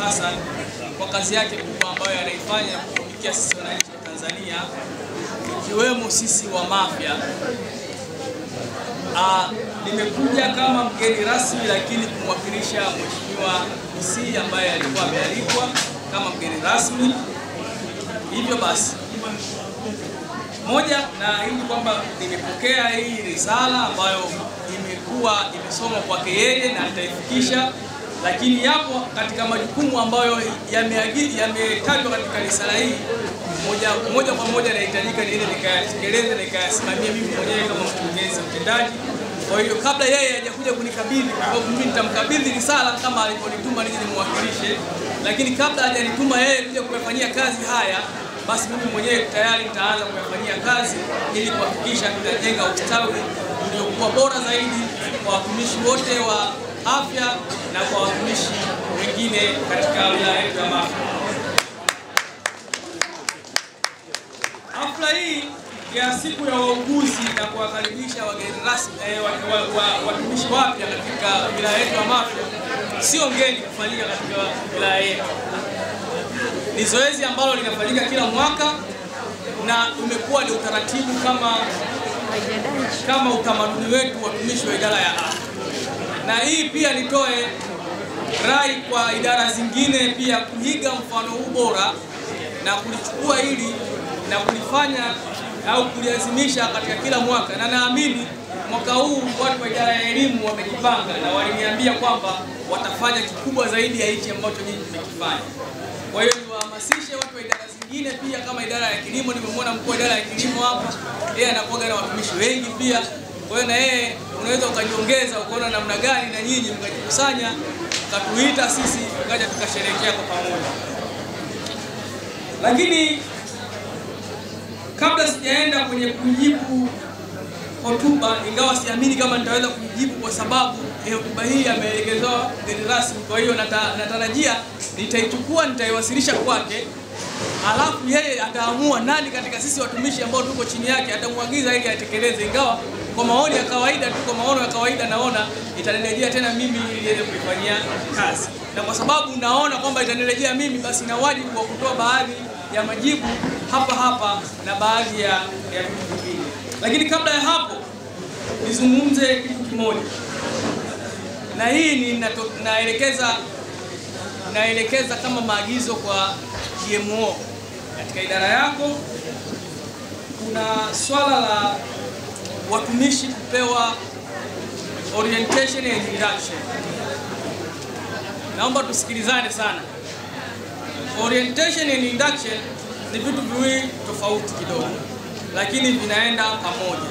Hassan kwa kazi yake kubwa ambayo anaifanya kutumikia sisi wananchi wa Tanzania, ikiwemo sisi wa Mafia. Nimekuja kama mgeni rasmi, lakini kumwakilisha Mheshimiwa DC ambaye alikuwa amealikwa kama mgeni rasmi. Hivyo basi, moja na hili kwamba nimepokea hii risala ambayo imekuwa imesomwa kwake yeye na nitaifikisha, lakini yapo katika majukumu ambayo yametajwa katika risala hii moja kwa moja nahitajika niende nikayatekeleze na nikayasimamia mimi mwenyewe kama mkurugenzi mtendaji. Kwa hiyo kabla yeye hajakuja kunikabidhi, kwa sababu mimi nitamkabidhi risala kama alivyonituma nije nimwakilishe, lakini kabla hajanituma yeye kuja kuyafanyia kazi haya, basi mimi mwenyewe tayari nitaanza kuyafanyia kazi ili kuhakikisha tunajenga ustawi uliokuwa bora zaidi kwa watumishi wote wa afya na kwa watumishi wengine katika wilaya yetu ya Mafia. Hafla hii ya siku ya wauguzi na kuwakaribisha wageni rasmi watumishi wapya katika wilaya yetu ya Mafia sio ngeni kufanyika katika wilaya yetu. Ni zoezi ambalo linafanyika kila mwaka na umekuwa ni utaratibu kama utamaduni wetu watumishi wa idara ya afya. Na hii pia nitoe rai kwa idara zingine pia kuiga mfano huu bora na kulichukua hili na kulifanya au kuliazimisha katika kila mwaka. Na naamini mwaka huu watu wa idara ya elimu wamejipanga na waliniambia kwamba watafanya kikubwa zaidi ya hichi ambacho nyinyi mmekifanya. Kwa hiyo niwahamasishe watu wa idara zingine pia kama idara ya kilimo. Nimemwona mkuu wa idara ya kilimo hapa, yeye anakuwa na watumishi wengi pia. Kwa hiyo na yeye unaweza ukajiongeza ukaona namna gani na nyinyi mkajikusanya mkatuita sisi tukaja tukasherehekea kwa pamoja. Lakini kabla sijaenda kwenye kujibu hotuba, ingawa siamini kama nitaweza kujibu kwa sababu hotuba hii ameelekezwa mgeni rasmi, kwa hiyo natarajia nitaichukua nitaiwasilisha kwake, alafu yeye ataamua nani katika sisi watumishi ambao tuko chini yake atamuagiza ili atekeleze. Ingawa kwa maoni ya kawaida tu, kwa maono ya kawaida naona itanirejea tena mimi ili niweze kuifanyia kazi. Na kwa sababu naona kwamba itanirejea mimi, basi na wajibu wa kutoa baadhi ya majibu hapa na baadhi ya vitu vingine. Lakini kabla ya hapo nizungumze kitu kimoja. Na hii ni naelekeza kama maagizo kwa GMO katika idara yako. Kuna swala la watumishi kupewa orientation and induction. Naomba tusikilizane sana. Orientation and induction ni vitu viwili tofauti kidogo, lakini vinaenda pamoja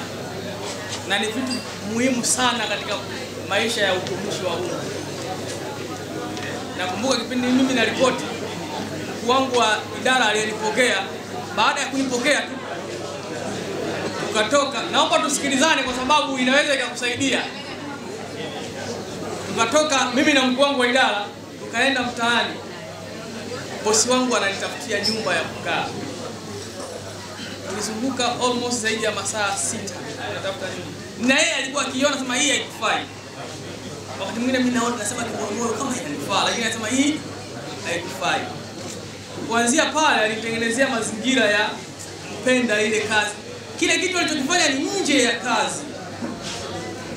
na ni vitu muhimu sana katika maisha ya utumishi wa umma. Nakumbuka kipindi mimi na ripoti, mkuu wangu wa idara alinipokea, baada ya kunipokea tu tukatoka. Naomba tusikilizane kwa sababu inaweza ikakusaidia. Tukatoka mimi na mkuu wangu wa idara tukaenda mtaani. Bosi wangu ananitafutia nyumba ya kukaa. Tulizunguka almost zaidi ya masaa 6 anatafuta nyumba. Na yeye alikuwa akiona sema hii haikufai. Wakati mwingine mimi naona nasema ni moyo kama inanifaa, lakini anasema hii haikufai. Kuanzia pale alitengenezea mazingira ya kupenda ile kazi. Kile kitu alichokifanya ni nje ya kazi.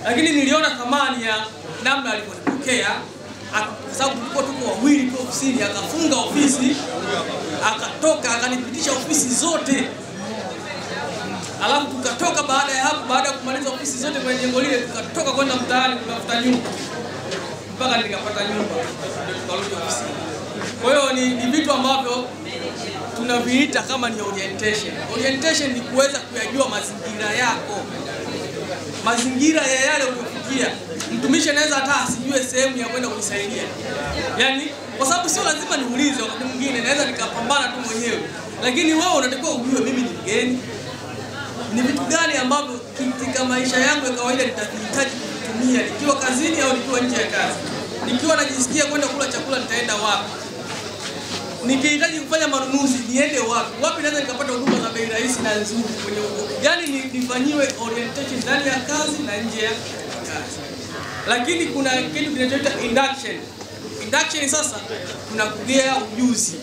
Lakini niliona thamani ya namna alivyopokea, kwa sababu tulikuwa tuko wawili tu ofisini. Akafunga ofisi, akatoka akanipitisha ofisi zote. Alafu tukatoka baada ya hapo, baada ya kumaliza ofisi zote kwenye jengo lile, tukatoka kwenda mtaani kutafuta nyumba. Mpaka nikapata nyumba ndio tukarudi ofisini. Kwa hiyo ni vitu ambavyo tunaviita kama ni orientation. Orientation ni kuweza kuyajua mazingira yako. Mazingira ya yale uliyofikia. Mtumishi anaweza hata asijue sehemu ya kwenda kujisaidia. Yaani kwa sababu sio lazima niulize, wakati mwingine naweza nikapambana tu mwenyewe. Lakini wewe unatakiwa ujue mimi ni mgeni. Ni vitu gani ambavyo katika maisha yangu ya kawaida nitahitaji kutumia nikiwa kazini au nikiwa nje ya kazi. Nikiwa najisikia kwenda kula chakula nitaenda wapi? Nikihitaji kufanya manunuzi niende wapi? Wapi naweza nikapata huduma za bei rahisi na nzuri kwenye huko? Yaani nifanyiwe orientation ndani ya kazi na nje ya kazi. Lakini kuna kitu kinachoitwa induction. Induction sasa tunakugea ujuzi.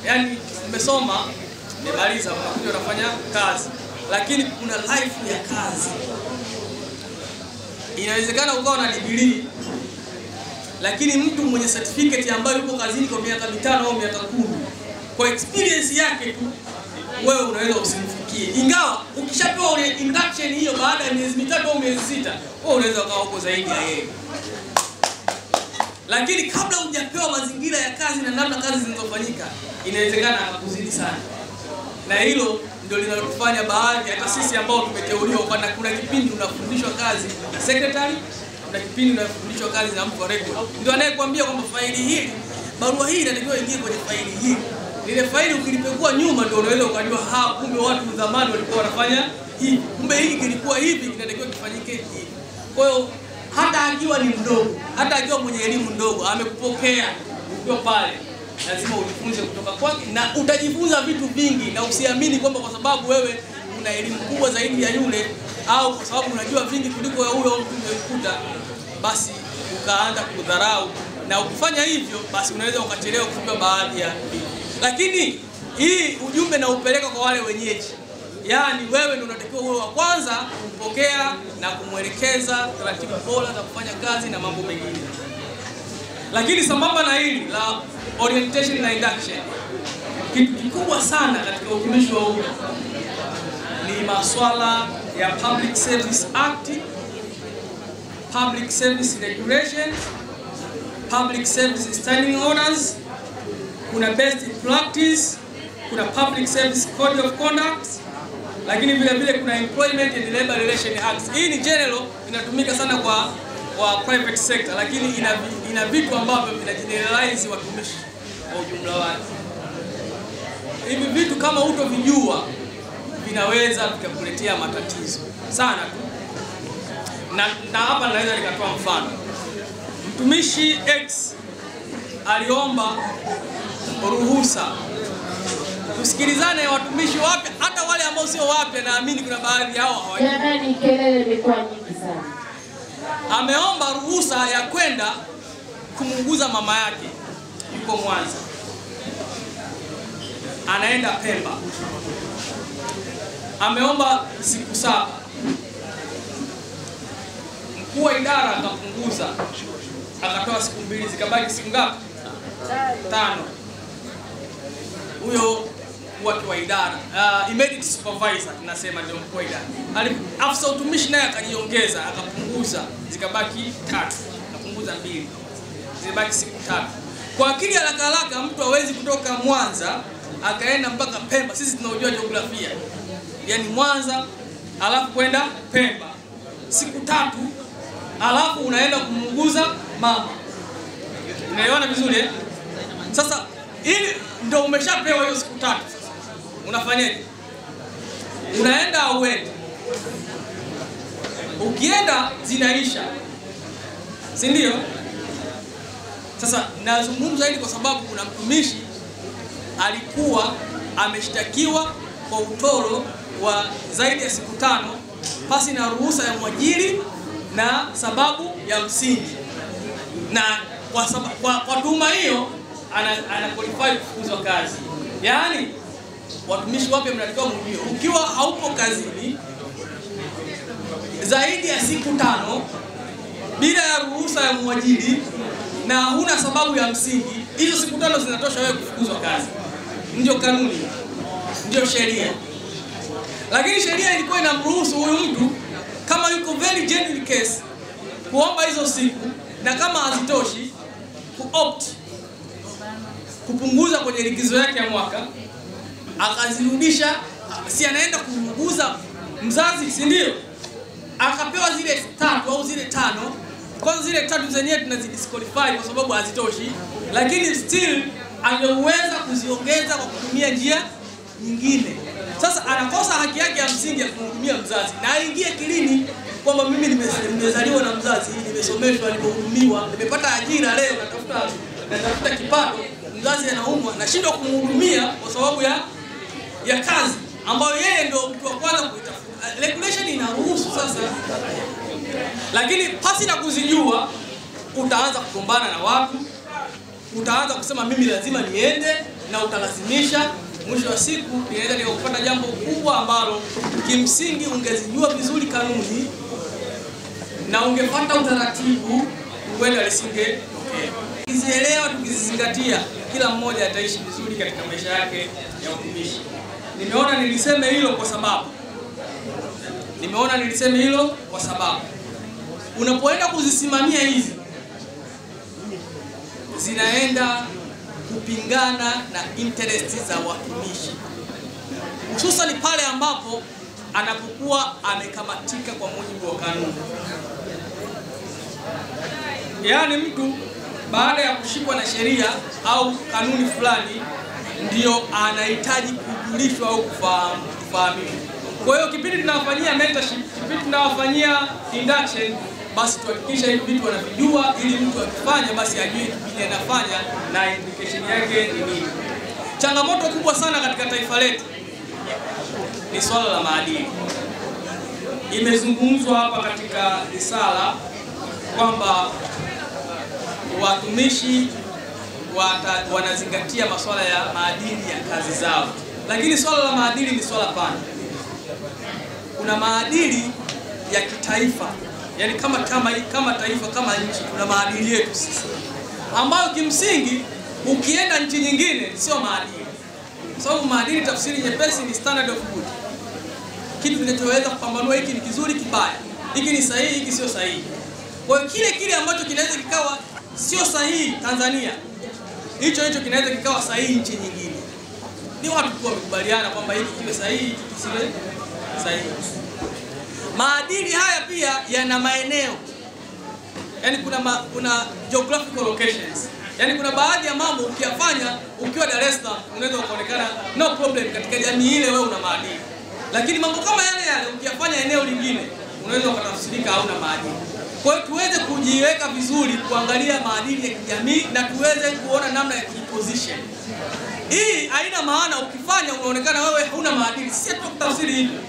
Yaani umesoma, umemaliza, unakuja unafanya kazi. Lakini kuna life ya kazi. Inawezekana ukawa na degree lakini mtu mwenye certificate ambayo yuko kazini kwa miaka 5 au miaka 10, kwa experience yake tu wewe unaweza usimfikie. Ingawa ukishapewa ile induction hiyo baada ya miezi 3 au miezi 6, wewe unaweza ukawa uko zaidi ya yeye. Lakini kabla hujapewa mazingira ya kazi na namna kazi zinazofanyika, inawezekana akakuzidi sana. Na hilo ndio linalotufanya baadhi hata sisi ambao tumeteuliwa, kwa kuna kipindi unafundishwa kazi na secretary, kuna kipindi unafundishwa kazi na mtu wa record. Ndio anayekwambia kwamba faili hili, barua hii inatakiwa ingie kwenye faili hili. Ile faili ukilipekua nyuma ndio unaweza ukajua kumbe watu zamani walikuwa wanafanya hivi. Kumbe hiki kilikuwa hivi, kinatakiwa kifanyike hivi. Kwa hiyo hata akiwa ni mdogo, hata akiwa mwenye elimu ndogo, amekupokea ukiwa pale, lazima ujifunze kutoka kwake na utajifunza vitu vingi, na usiamini kwamba kwa sababu wewe una elimu kubwa zaidi ya yule au kwa sababu unajua vingi kuliko ya huyo mtu umekuta, basi ukaanza kudharau, na ukifanya hivyo basi unaweza ukachelewa kufika baadhi ya vitu. Lakini hii ujumbe na upeleka kwa wale wenyeji. Yaani wewe ndio unatakiwa uwe wa kwanza kumpokea na kumwelekeza taratibu bora za kufanya kazi na mambo mengine. Lakini sambamba na hili la orientation na induction, kitu kikubwa sana katika utumishi wa umma ni masuala ya Public Service Act, Public Service Regulations, Public Service Standing Orders, kuna best practice, kuna Public Service Code of Conduct, lakini vile vile kuna Employment and Labor Relations Act. Hii ni general, inatumika sana kwa private sector, lakini ina vitu ambavyo vinageneralize watumishi kwa ujumla wake. Hivi vitu kama utovijua vinaweza vikakuletea matatizo sana tu. Na hapa naweza nikatoa mfano. Mtumishi X aliomba ruhusa. Tusikilizane watumishi wapya, hata wale ambao sio wapya, naamini kuna baadhi yao hawajui. Jamani, kelele imekuwa nyingi sana. Ameomba ruhusa ya kwenda kumuuguza mama yake, yuko Mwanza, anaenda Pemba. Ameomba siku 7. Mkuu wa idara akapunguza, akatoa siku 2, zikabaki siku ngapi? 5. Huyo watu wa idara, immediate supervisor tunasema ndio mkuu wa idara. Afisa utumishi naye akajiongeza, akapunguza, zikabaki 3. Akapunguza 2. Zibaki siku 3. Kwa akili haraka haraka mtu hawezi kutoka Mwanza akaenda mpaka Pemba. Sisi tunaojua jiografia. Yaani Mwanza alafu kwenda Pemba. Siku 3 alafu unaenda kumuuguza mama. Unaelewana vizuri eh? Sasa ili ndio umeshapewa hiyo siku 3. Sasa unafanyaje? Unaenda au uende? Ukienda zinaisha, si ndio? Sasa nazungumza hili kwa sababu kuna mtumishi alikuwa ameshtakiwa kwa utoro wa zaidi ya siku 5 pasi na ruhusa ya mwajiri na sababu ya msingi, na kwa tuhuma hiyo ana qualify kufukuzwa kazi. Yaani watumishi wapya mnatakiwa mjue, ukiwa haupo kazini zaidi ya siku 5 bila ya ruhusa ya mwajiri na huna sababu ya msingi, hizo siku 5 zinatosha wewe kufukuzwa kazi. Ndio kanuni, ndio sheria. Lakini sheria ilikuwa inamruhusu huyu mtu kama yuko very genuine case kuomba hizo siku, na kama hazitoshi kuopt kupunguza kwenye likizo yake ya mwaka, akazirudisha. Si anaenda kumuuguza mzazi, si ndio? Akapewa zile 3 au zile 5. Kwa zile 3 zenyewe tunazidisqualify kwa sababu hazitoshi, lakini still angeweza kuziongeza kwa kutumia njia nyingine. Sasa anakosa haki yake ya msingi ya kumhudumia mzazi, na aingie kilini kwamba mimi nimezaliwa na mzazi, nimesomeshwa, nimehudumiwa, nimepata ajira, leo natafuta kipato, mzazi anaumwa, nashindwa kumhudumia kwa sababu ya kazi ambayo yeye ndio mtu wa kwanza kuitafuta. Regulation inaruhusu sasa, lakini pasi na kuzijua utaanza kugombana na watu, utaanza kusema mimi lazima niende, na utalazimisha. Mwisho wa siku inaweza nikakupata jambo kubwa ambalo kimsingi ungezijua vizuri kanuni na ungepata utaratibu, huenda lisingetokea. Tukizielewa, tukizizingatia, kila mmoja ataishi vizuri katika maisha yake ya utumishi. Nimeona niliseme hilo kwa sababu unapoenda kuzisimamia hizi, zinaenda kupingana na interest za watumishi, hususan pale ambapo anapokuwa amekamatika kwa mujibu wa kanuni. Yaani mtu baada ya kushikwa na sheria au kanuni fulani ndio anahitaji kujulishwa au kufahamishwa. Kwa hiyo kipindi tunawafanyia mentorship, kipindi tunawafanyia induction, basi tuhakikisha hivi vitu wanavijua, ili mtu akifanya basi ajue kile anafanya na implication yake ni nini. Changamoto kubwa sana katika taifa letu ni swala la maadili. Imezungumzwa hapa katika risala kwamba watumishi wanazingatia masuala ya maadili ya kazi zao, lakini swala la maadili ni swala pana. Kuna maadili ya kitaifa, yani kama taifa, kama nchi, kuna maadili yetu sisi ambayo kimsingi ukienda nchi nyingine sio maadili. Sababu maadili tafsiri nyepesi ni standard of good, kitu kinachoweza kupambanua hiki ni kizuri, kibaya, hiki ni sahihi, hiki sio sahihi. Kwa hiyo kile ambacho kinaweza kikawa sio sahihi Tanzania, hicho kinaweza kikawa sahihi nchi nyingine. Ni watu kwa wamekubaliana kwamba hiki kiwe sahihi, hiki kisiwe sahihi. Maadili haya pia yana maeneo. Yaani kuna geographical locations. Yaani kuna baadhi ya mambo ukiyafanya ukiwa Dar es Salaam unaweza kuonekana no problem katika jamii ile, wewe una maadili. Lakini mambo kama yale ukiyafanya eneo lingine unaweza ukatafsirika hauna maadili. Kwa hiyo tuweze kujiweka vizuri, kuangalia maadili ya kijamii na tuweze kuona namna ya kujiposition. Hii haina maana ukifanya unaonekana wewe huna maadili. Sisi tutakutafsiri hivyo.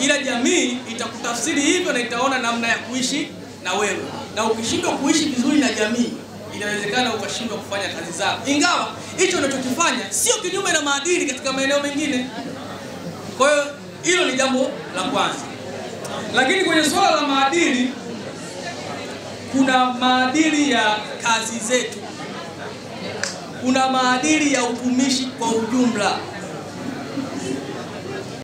Ila jamii itakutafsiri hivyo na itaona namna ya kuishi na wewe. Na ukishindwa kuishi vizuri na jamii, inawezekana ukashindwa kufanya kazi zako. Ingawa hicho unachokifanya sio kinyume na maadili katika maeneo mengine. Kwa hiyo hilo ni jambo la kwanza. Lakini kwenye swala la maadili, kuna maadili ya kazi zetu, kuna maadili ya utumishi kwa ujumla.